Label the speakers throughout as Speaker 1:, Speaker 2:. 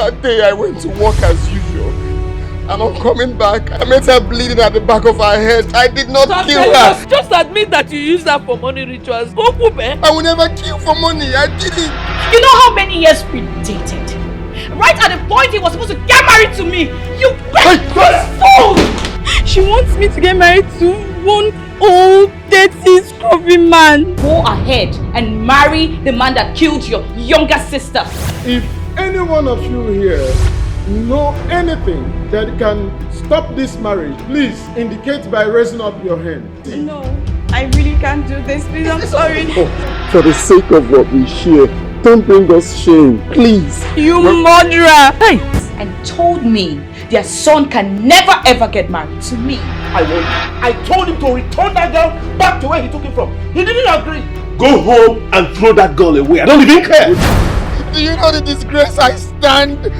Speaker 1: That day I went to work as usual. And on coming back, I met her bleeding at the back of her head. I did not kill her.
Speaker 2: Just admit that you used her for money rituals.
Speaker 1: I will never kill for money. I didn't.
Speaker 3: You know how many years we dated? Right at the point he was supposed to get married to me, you fool!
Speaker 4: She wants me to get married to one old, dirty, scrubby man.
Speaker 3: Go ahead and marry the man that killed your younger sister.
Speaker 5: If any one of you here know anything that can stop this marriage, please indicate by raising up your hand.
Speaker 4: No, I really can't do this. Please, I'm sorry.
Speaker 1: Oh, for the sake of what we share, don't bring us shame, please.
Speaker 4: You murderer!
Speaker 3: Hey! And told me their son can never ever get married to me.
Speaker 6: I told him to return that girl back to where he took it from. He didn't agree.
Speaker 7: Go home and throw that girl away. I don't even care.
Speaker 1: Do you know the disgrace I stand?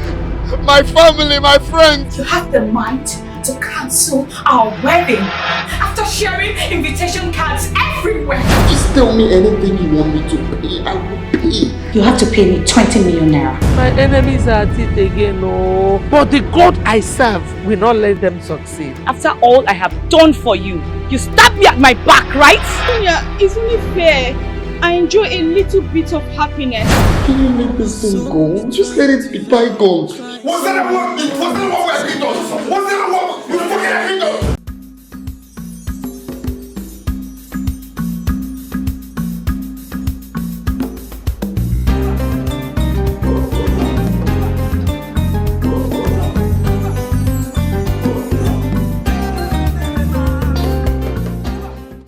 Speaker 1: My family, my friends.
Speaker 8: You have the mind to cancel our wedding after sharing invitation cards everywhere.
Speaker 1: Just tell me anything you want me to pay. I will pay.
Speaker 8: You have to pay me 20 million naira.
Speaker 2: My enemies are at it again, oh. But the God I serve will not let them succeed.
Speaker 3: After all I have done for you, you stabbed me at my back, right?
Speaker 4: Yeah, it's only fair. I enjoy a little bit of happiness.
Speaker 1: Can you make this thing go? Just let it be bygones.
Speaker 7: Was that a what? Was that a what we agreed on? Was that a what we fucking agreed on?